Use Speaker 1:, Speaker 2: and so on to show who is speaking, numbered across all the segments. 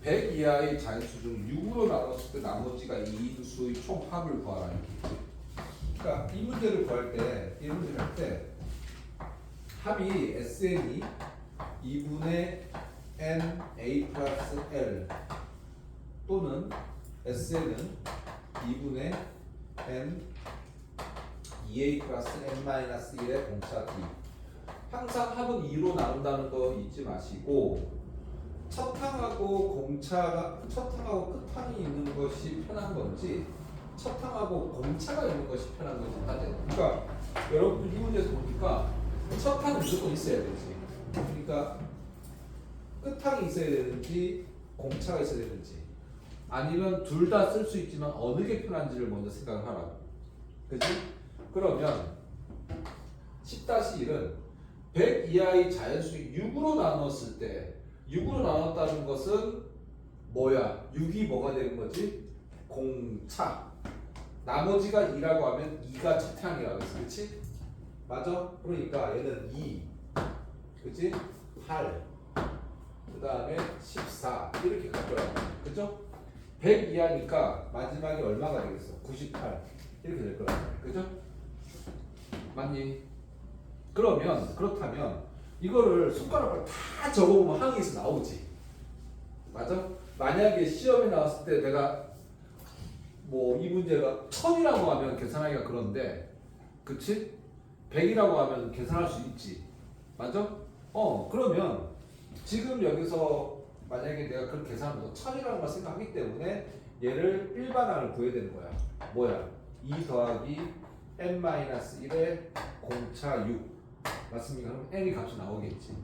Speaker 1: 100 이하의 자연수 중 6으로 나눴을 때 나머지가 2인 수의 총 합을 구하라. 그러니까 이 문제를 구할 때, 이 문제를 할 때 합이 SN이 2분의 n a 플러스 l 또는 SN은 2분의 n 2a 플러스 n 마이너스 1의 공차 d. 항상 합은 2로 나눈다는 거 잊지 마시고 첫 항하고 끝항이 있는 것이 편한 건지 첫 항하고 공차가 있는 것이 편한 건지 따져요. 그러니까 여러분들 이 문제에서 보니까 첫 항은 무조건 있어야 되지. 그러니까 끝항이 있어야 되는지 공차가 있어야 되는지 아니면 둘 다 쓸 수 있지만 어느 게 편한지를 먼저 생각을 하라고. 그치? 그러면 10-1은 100 이하의 자연수 6으로 나눴을 때 6으로 나눴다는 것은 뭐야? 6이 뭐가 되는 거지? 공차. 나머지가 2라고 하면 2가 첫 항이라고 했어. 그치? 맞아? 그러니까 얘는 2, 그치? 8, 그 다음에 14 이렇게 갈 거야. 그죠? 100 이하니까 마지막에 얼마가 되겠어? 98 이렇게 될 거야. 그죠? 맞니? 그렇다면 이거를 손가락으로 다 적어보면 항에서 나오지. 맞아? 만약에 시험에 나왔을 때 내가 뭐 이 문제가 1000이라고 하면 계산하기가 그런데 그치? 100이라고 하면 계산할 수 있지. 맞아? 그러면 지금 여기서 만약에 내가 그렇게 계산하는 거 1000이라는 걸 생각하기 때문에 얘를 일반항을 구해야 되는 거야. 뭐야? 2 더하기 n-1의 공차 6 맞습니까? 그럼 n의 값이 나오겠지.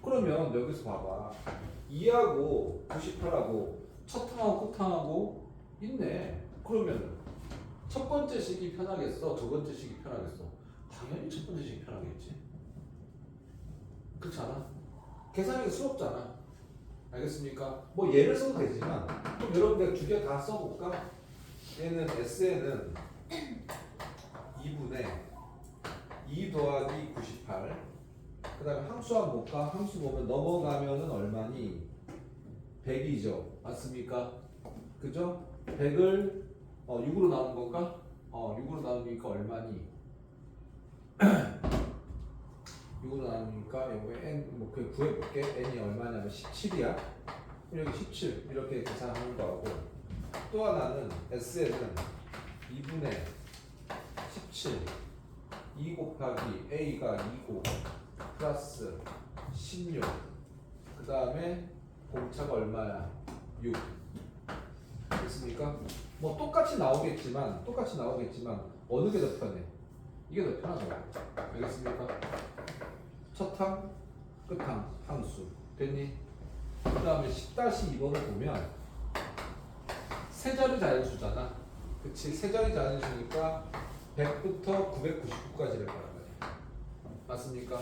Speaker 1: 그러면 여기서 봐봐. 2하고 98하고 첫 항하고 끝 항하고 있네. 그러면 첫 번째 식이 편하겠어? 두 번째 식이 편하겠어? 당연히 첫 번째 식이 편하겠지. 그렇지 않아? 계산하기 수없잖아. 알겠습니까? 뭐 예를 써도 되지만 그럼 여러분들 두 개 다 써볼까? 얘는 SN은 2분의 2 더하기 98. 그 다음에 함수 한번 볼까? 함수 보면 넘어가면은 얼마니? 100이죠. 맞습니까? 그죠? 100을 6으로 나눈 건가? 6으로 나누니까 얼마니? 6으로 나누니까 여기 n 뭐 그 구해볼게. n이 얼마냐면 17이야. 여기 17 이렇게 계산하는 거하고 또 하나는 SN은 2분의 17 2 곱하기 a가 2고 플러스 16 그 다음에 공차가 얼마야? 6 됐습니까? 뭐 똑같이 나오겠지만 어느 게 더 편해? 이게 더 편하다고. 알겠습니까? 첫 항, 끝 항, 항수 됐니? 그 다음에 10-2번을 보면 세 자리 자연수잖아. 그치? 세 자리 자연수니까 100부터 999까지 될 거란 말이야. 맞습니까?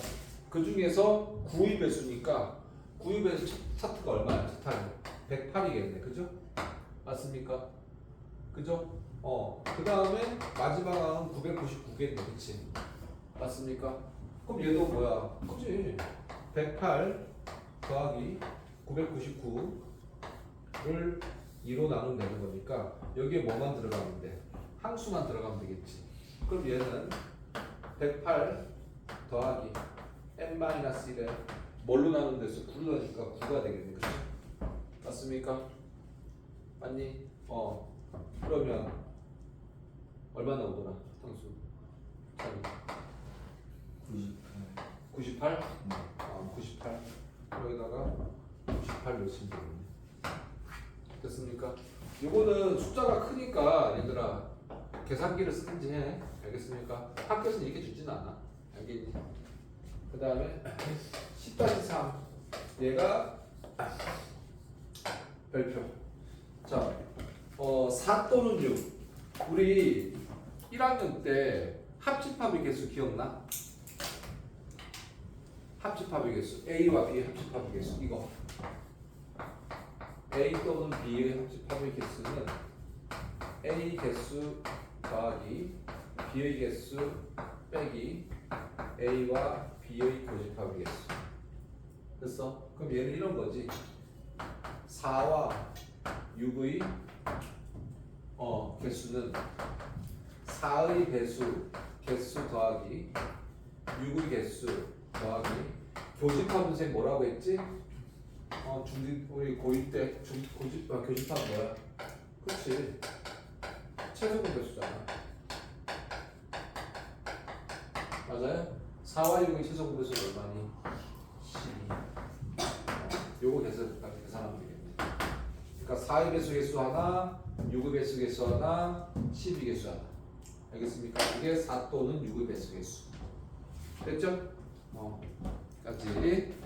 Speaker 1: 그 중에서 9의 배수니까 9의 배수 차트가 얼마야? 차트가 108이겠네. 그죠? 맞습니까? 그죠? 그 다음에 마지막 항은 999겠네. 그치? 맞습니까? 그럼 얘도 뭐야? 그치? 108 더하기 999를 2로 나누면 되는 거니까 여기에 뭐만 들어가면 돼? 항수만 들어가면 되겠지. 그럼 얘는 108 더하기 n-1에 뭘로 나누면 됐어? 9로 나니까 9가 되겠네. 그치? 맞습니까? 맞니? 그러면 얼마 나오더라? 상수 98? 98 여기다가 98 넣으시면 되겠네. 됐습니까? 이거는 숫자가 크니까 얘들아 계산기를 쓰든지 해. 알겠습니까? 학교에서 이렇게 주진 않아. 알겠니? 그 다음에 10-3 얘가 별표. 자, 4 또는 6 우리 1학년 때 합집합의 개수 기억나? 합집합의 개수 A와 B의 합집합의 개수 이거 A 또는 B의 합집합의 개수는 A 개수 더하기 B의 개수 빼기 A와 B의 교집합의 개수 됐어? 그럼 얘는 이런 거지 4와 6의 개수는 4의 개수 더하기 6의 개수 더하기 교집합은 뭐라고 했지? 우리 고1 때 교집합 뭐야? 그치? 최소공 개수잖아. 맞아요? 4와 6의 최소공 개수는 얼마니? 12. 요거 계산하면 되겠네. 그러니까 4의 배수 하나, 6의 배수 하나, 12 개수 하나. 알겠습니까? 이게 4 또는 6의 배수. 됐죠? 까지.